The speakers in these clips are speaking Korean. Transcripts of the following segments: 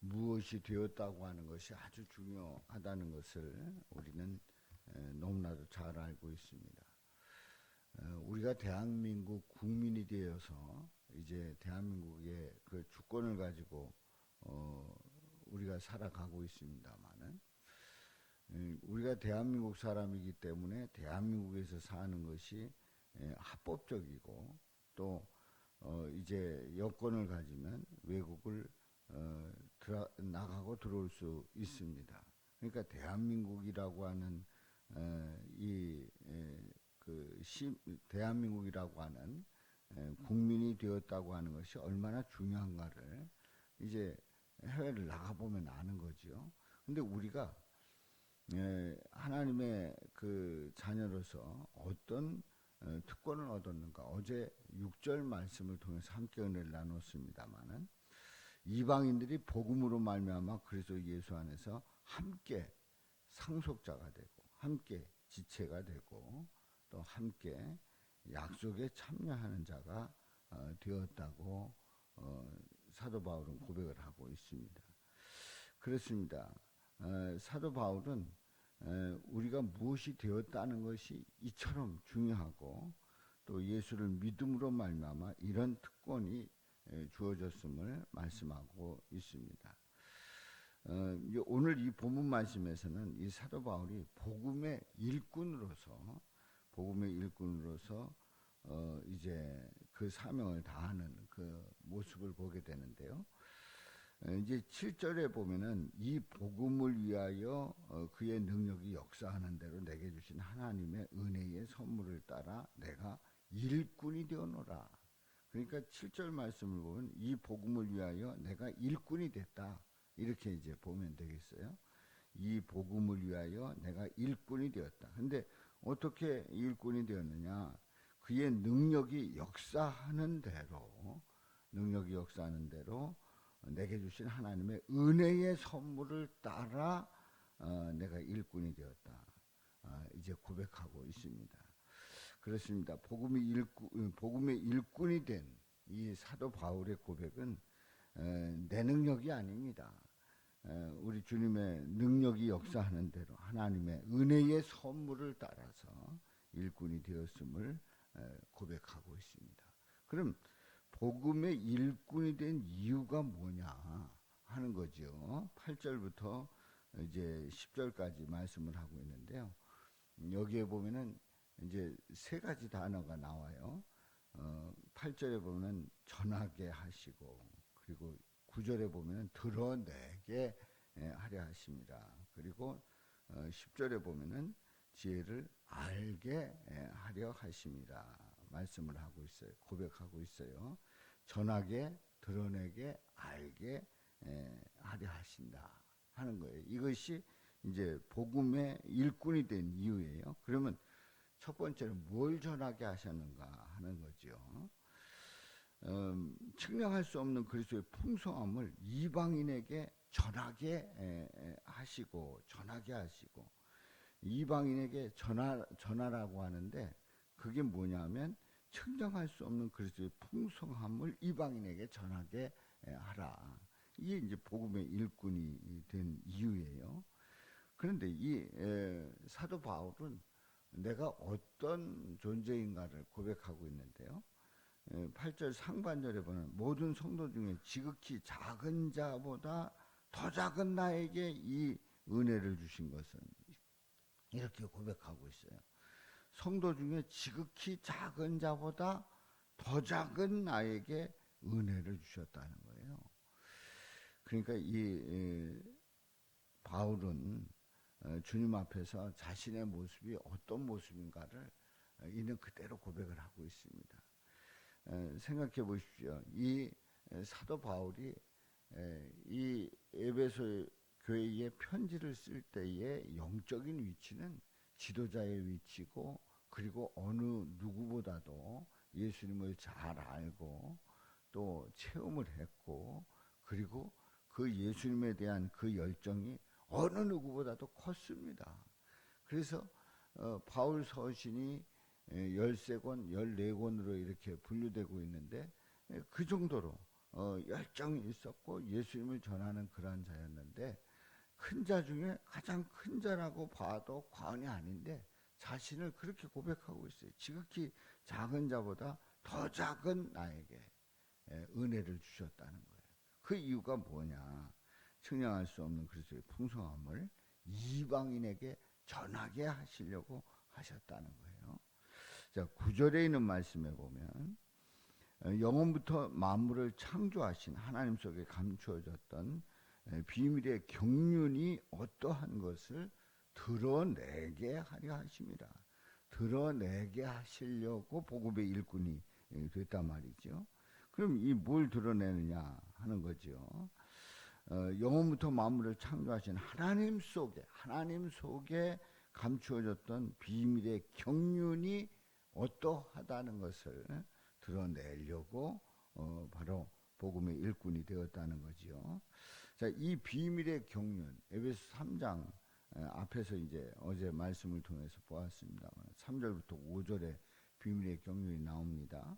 무엇이 되었다고 하는 것이 아주 중요하다는 것을 우리는 너무나도 잘 알고 있습니다. 우리가 대한민국 국민이 되어서 이제 대한민국의 그 주권을 가지고 우리가 살아가고 있습니다만은, 우리가 대한민국 사람이기 때문에 대한민국에서 사는 것이 합법적이고, 또 이제 여권을 가지면 외국을 나가고 들어올 수 있습니다. 그러니까 대한민국이라고 하는 대한민국이라고 하는 국민이 되었다고 하는 것이 얼마나 중요한가를 이제 해외를 나가보면 아는 거지요. 근데 우리가 하나님의 그 자녀로서 어떤 특권을 얻었는가. 어제 6절 말씀을 통해서 함께 은혜를 나눴습니다마는, 이방인들이 복음으로 말미암아 그리스도 예수 안에서 함께 상속자가 되고, 함께 지체가 되고, 또 함께 약속에 참여하는 자가 되었다고 사도 바울은 고백을 하고 있습니다. 그렇습니다. 사도 바울은 우리가 무엇이 되었다는 것이 이처럼 중요하고, 또 예수를 믿음으로 말미암아 이런 특권이 주어졌음을 말씀하고 있습니다. 오늘 이 본문 말씀에서는 이 사도 바울이 복음의 일꾼으로서 이제 그 사명을 다하는 그 모습을 보게 되는데요. 이제 7절에 보면은 이 복음을 위하여 그의 능력이 역사하는 대로 내게 주신 하나님의 은혜의 선물을 따라 내가 일꾼이 되어노라. 그러니까 7절 말씀을 보면 이 복음을 위하여 내가 일꾼이 됐다, 이렇게 이제 보면 되겠어요. 이 복음을 위하여 내가 일꾼이 되었다. 근데 어떻게 일꾼이 되었느냐? 그의 능력이 역사하는 대로 내게 주신 하나님의 은혜의 선물을 따라 내가 일꾼이 되었다, 이제 고백하고 있습니다. 그렇습니다. 복음의 일꾼이 된 이 사도 바울의 고백은 내 능력이 아닙니다. 우리 주님의 능력이 역사하는 대로 하나님의 은혜의 선물을 따라서 일꾼이 되었음을 고백하고 있습니다. 그럼 복음의 일꾼이 된 이유가 뭐냐 하는 거죠. 8절부터 이제 10절까지 말씀을 하고 있는데요. 여기에 보면은 이제 세 가지 단어가 나와요. 8절에 보면 전하게 하시고, 그리고 9절에 보면 드러내게 하려 하십니다. 그리고 10절에 보면은 지혜를 알게 하려 하십니다. 말씀을 하고 있어요. 고백하고 있어요. 전하게, 드러내게, 알게 하려 하신다 하는 거예요. 이것이 이제 복음의 일꾼이 된 이유예요. 그러면 첫 번째는 뭘 전하게 하셨는가 하는 거죠. 측량할 수 없는 그리스도의 풍성함을 이방인에게 전하게 하시고, 이방인에게 전하라고 하는데, 그게 뭐냐면 측량할 수 없는 그리스도의 풍성함을 이방인에게 전하게 하라. 이게 이제 복음의 일꾼이 된 이유예요. 그런데 이 사도 바울은 내가 어떤 존재인가를 고백하고 있는데요. 8절 상반절에 보면 모든 성도 중에 지극히 작은 자보다 더 작은 나에게 이 은혜를 주신 것은, 이렇게 고백하고 있어요. 성도 중에 지극히 작은 자보다 더 작은 나에게 은혜를 주셨다는 거예요. 그러니까 이 바울은 주님 앞에서 자신의 모습이 어떤 모습인가를 있는 그대로 고백을 하고 있습니다. 생각해 보십시오. 이 사도 바울이 이 에베소 교회에 편지를 쓸 때의 영적인 위치는 지도자의 위치고, 그리고 어느 누구보다도 예수님을 잘 알고 또 체험을 했고, 그리고 그 예수님에 대한 그 열정이 어느 누구보다도 컸습니다. 그래서 바울 서신이 13권, 14권으로 이렇게 분류되고 있는데, 그 정도로 열정이 있었고 예수님을 전하는 그러한 자였는데, 큰 자 중에 가장 큰 자라고 봐도 과언이 아닌데 자신을 그렇게 고백하고 있어요. 지극히 작은 자보다 더 작은 나에게 은혜를 주셨다는 거예요. 그 이유가 뭐냐? 측량할 수 없는 그리스도의 풍성함을 이방인에게 전하게 하시려고 하셨다는 거예요. 자, 9절에 있는 말씀에 보면 영원부터 만물을 창조하신 하나님 속에 감추어졌던 비밀의 경륜이 어떠한 것을 드러내게 하려 하십니다. 드러내게 하시려고 복음의 일꾼이 됐단 말이죠. 그럼 이 뭘 드러내느냐 하는 거죠. 영원부터 만물을 창조하신 하나님 속에 감추어졌던 비밀의 경륜이 어떠하다는 것을 드러내려고 바로 복음의 일꾼이 되었다는 거지요. 자, 이 비밀의 경륜, 에베소 3장 앞에서 이제 어제 말씀을 통해서 보았습니다만 3절부터 5절에 비밀의 경륜이 나옵니다.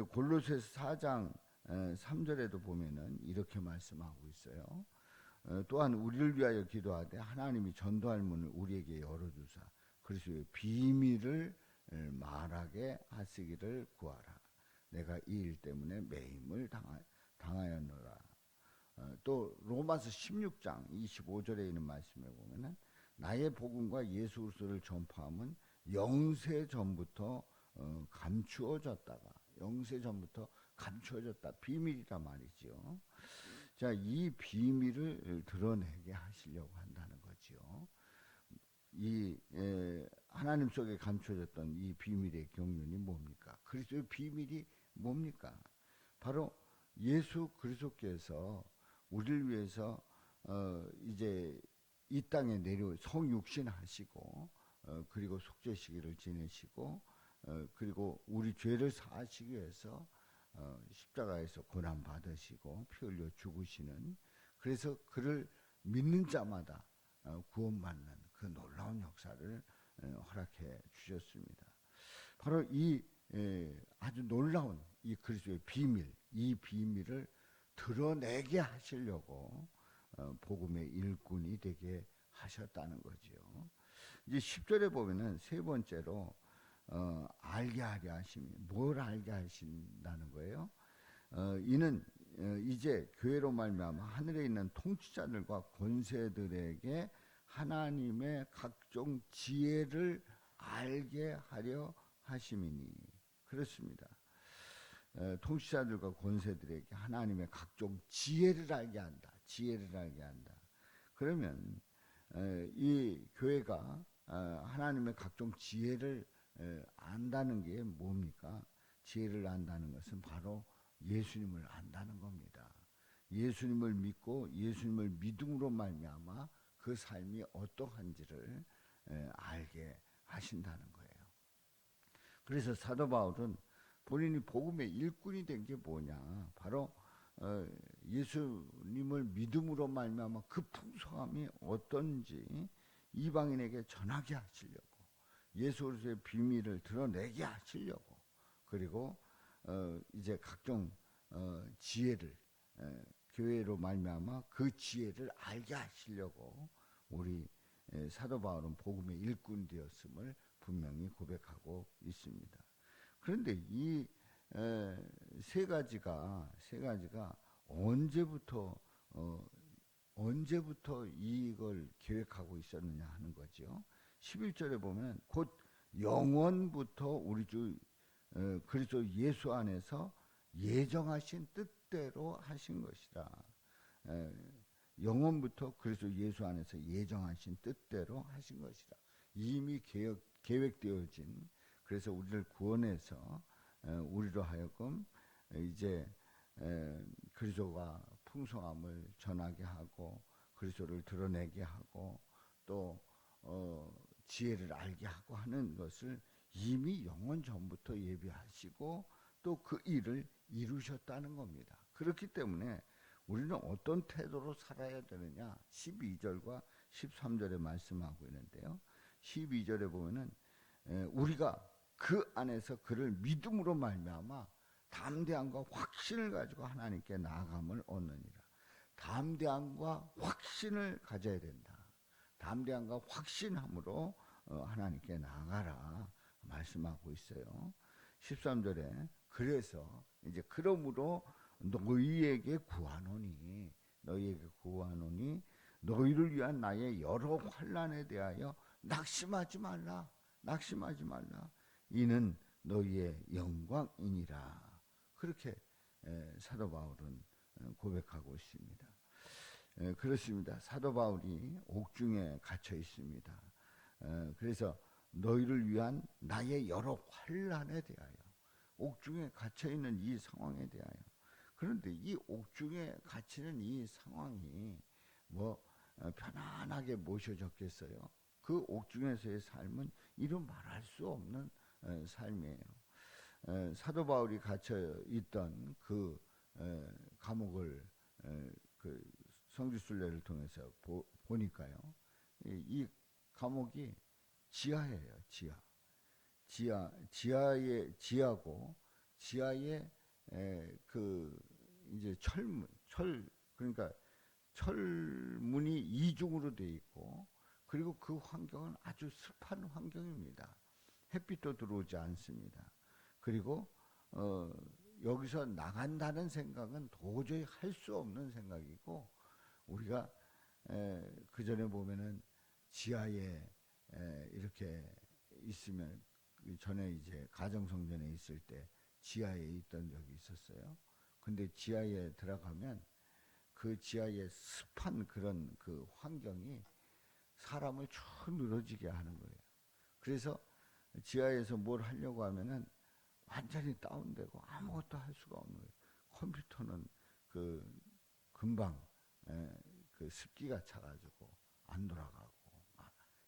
골로새서 4장 3절에도 보면은 이렇게 말씀하고 있어요. 또한 우리를 위하여 기도하되 하나님이 전도할 문을 우리에게 열어주사 그리스도의 비밀을 말하게 하시기를 구하라. 내가 이 일 때문에 매임을 당하였노라. 또 로마서 16장 25절에 있는 말씀에 보면은 나의 복음과 예수 그리스도를 전파함은 영세 전부터 감추어졌다. 비밀이란 말이죠. 자, 이 비밀을 드러내게 하시려고 한다는 거죠. 이 하나님 속에 감춰졌던 이 비밀의 경륜이 뭡니까? 그리스도의 비밀이 뭡니까? 바로 예수 그리스도께서 우리를 위해서 이제 이 땅에 내려 성육신 하시고 그리고 속죄시기를 지내시고 그리고 우리 죄를 사하시기 위해서 십자가에서 고난 받으시고 피 흘려 죽으시는, 그래서 그를 믿는 자마다 구원받는 그 놀라운 역사를 허락해 주셨습니다. 바로 이 아주 놀라운 이 그리스도의 비밀, 이 비밀을 드러내게 하시려고 복음의 일꾼이 되게 하셨다는 거죠. 이제 10절에 보면은 세 번째로 알게 하려 하심이, 뭘 알게 하신다는 거예요? 이는 이제 교회로 말미암아 하늘에 있는 통치자들과 권세들에게 하나님의 각종 지혜를 알게 하려 하심이니. 그렇습니다. 통치자들과 권세들에게 하나님의 각종 지혜를 알게 한다. 그러면 이 교회가 하나님의 각종 지혜를 안다는 게 뭡니까? 지혜를 안다는 것은 바로 예수님을 안다는 겁니다. 예수님을 믿고 예수님을 믿음으로 말미암아 그 삶이 어떠한지를 알게 하신다는 거예요. 그래서 사도 바울은 본인이 복음의 일꾼이 된 게 뭐냐? 바로 예수님을 믿음으로 말미암아 그 풍성함이 어떤지 이방인에게 전하게 하시려고, 예수 그리스도의 비밀을 드러내게 하시려고, 그리고 이제 각종 지혜를 교회로 말미암아 그 지혜를 알게 하시려고 우리 사도 바울은 복음의 일꾼 되었음을 분명히 고백하고 있습니다. 그런데 이 세 가지가 언제부터 이걸 계획하고 있었느냐 하는 거죠. 11절에 보면 곧 영원부터 우리 주 그리스도 예수 안에서 예정하신 뜻대로 하신 것이라. 영원부터 그리스도 예수 안에서 예정하신 뜻대로 하신 것이라. 이미 계획되어진, 그래서 우리를 구원해서 우리로 하여금 이제 그리스도가 풍성함을 전하게 하고 그리스도를 드러내게 하고 또 지혜를 알게 하고 하는 것을 이미 영원 전부터 예비하시고 또 그 일을 이루셨다는 겁니다. 그렇기 때문에 우리는 어떤 태도로 살아야 되느냐, 12절과 13절에 말씀하고 있는데요. 12절에 보면은 우리가 그 안에서 그를 믿음으로 말미암아 담대함과 확신을 가지고 하나님께 나아감을 얻느니라. 담대함과 확신을 가져야 된다. 담대함과 확신함으로 하나님께 나아가라 말씀하고 있어요. 13절에 그래서 이제 그러므로 너희에게 구하노니 너희를 위한 나의 여러 환난에 대하여 낙심하지 말라. 이는 너희의 영광이니라. 그렇게 사도 바울은 고백하고 있습니다. 그렇습니다. 사도 바울이 옥중에 갇혀 있습니다. 그래서 너희를 위한 나의 여러 환난에 대하여, 옥중에 갇혀 있는 이 상황에 대하여. 그런데 이 옥중에 갇히는 이 상황이 편안하게 모셔졌겠어요? 그 옥중에서의 삶은 이루 말할 수 없는 삶이에요. 사도 바울이 갇혀 있던 그 감옥을 그 성지순례를 통해서 보니까요, 이 감옥이 지하예요. 지하고 지하에 그 이제 그러니까 철문이 이중으로 돼 있고, 그리고 그 환경은 아주 습한 환경입니다. 햇빛도 들어오지 않습니다. 그리고 여기서 나간다는 생각은 도저히 할 수 없는 생각이고, 우리가 그 전에 보면은 지하에 이렇게 있으면, 전에 이제 가정성전에 있을 때 지하에 있던 적이 있었어요. 근데 지하에 들어가면 그 지하의 습한 그런 그 환경이 사람을 쭉 늘어지게 하는 거예요. 그래서 지하에서 뭘 하려고 하면은 완전히 다운되고 아무것도 할 수가 없는 거예요. 컴퓨터는 금방 그 습기가 차가지고 안 돌아가고,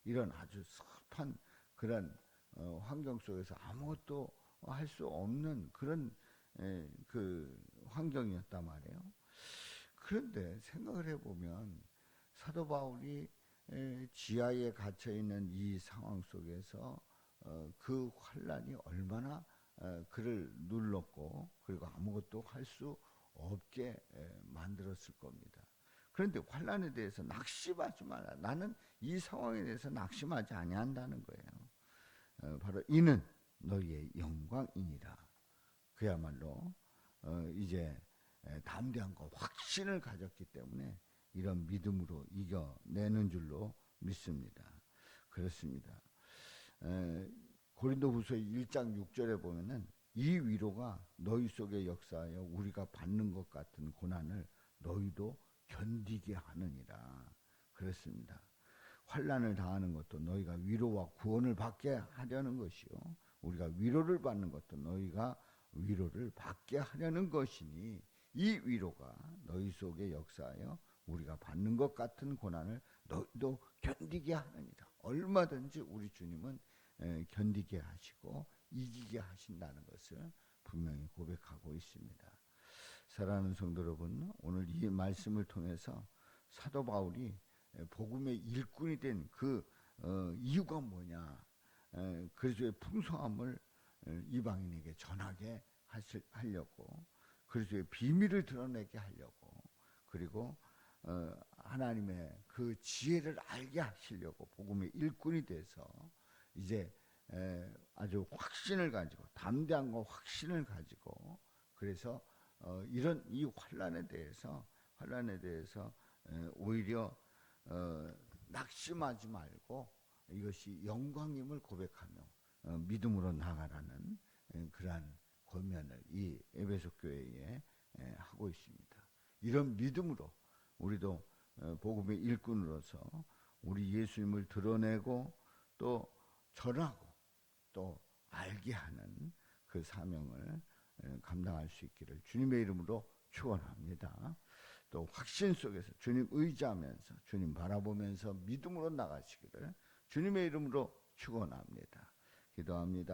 이런 아주 습한 그런 환경 속에서 아무것도 할 수 없는 그런 그 환경이었단 말이에요. 그런데 생각을 해보면 사도 바울이 지하에 갇혀 있는 이 상황 속에서 그 환난이 얼마나 그를 눌렀고, 그리고 아무것도 할 수 없게 만들었을 겁니다. 그런데 환난에 대해서 낙심하지 마라. 나는 이 상황에 대해서 낙심하지 아니한다는 거예요. 바로 이는 너희의 영광이니라. 그야말로 이제 담대함과 확신을 가졌기 때문에 이런 믿음으로 이겨내는 줄로 믿습니다. 그렇습니다. 고린도후서 1장 6절에 보면은 이 위로가 너희 속에 역사하여 우리가 받는 것 같은 고난을 너희도 견디게 하느니라. 그렇습니다. 환난을 당하는 것도 너희가 위로와 구원을 받게 하려는 것이요, 우리가 위로를 받는 것도 너희가 위로를 받게 하려는 것이니, 이 위로가 너희 속에 역사하여 우리가 받는 것 같은 고난을 너희도 견디게 하느니라. 얼마든지 우리 주님은 견디게 하시고 이기게 하신다는 것을 분명히 고백하고 있습니다. 사랑하는 성도 여러분, 오늘 이 말씀을 통해서 사도 바울이 복음의 일꾼이 된 그 이유가 뭐냐, 그리스도의 풍성함을 이방인에게 전하게 하려고, 그리스도의 비밀을 드러내게 하려고, 그리고 하나님의 그 지혜를 알게 하시려고 복음의 일꾼이 돼서 이제 아주 확신을 가지고, 담대함과 확신을 가지고, 그래서 이런 이 환난에 대해서 오히려 낙심하지 말고 이것이 영광임을 고백하며 믿음으로 나가라는 그러한 권면을 이 에베소 교회에 하고 있습니다. 이런 믿음으로 우리도 복음의 일꾼으로서 우리 예수님을 드러내고 또 전하고 또 알게 하는 그 사명을 감당할 수 있기를 주님의 이름으로 축원합니다. 또 확신 속에서 주님 의지하면서 주님 바라보면서 믿음으로 나가시기를 주님의 이름으로 축원합니다. 기도합니다.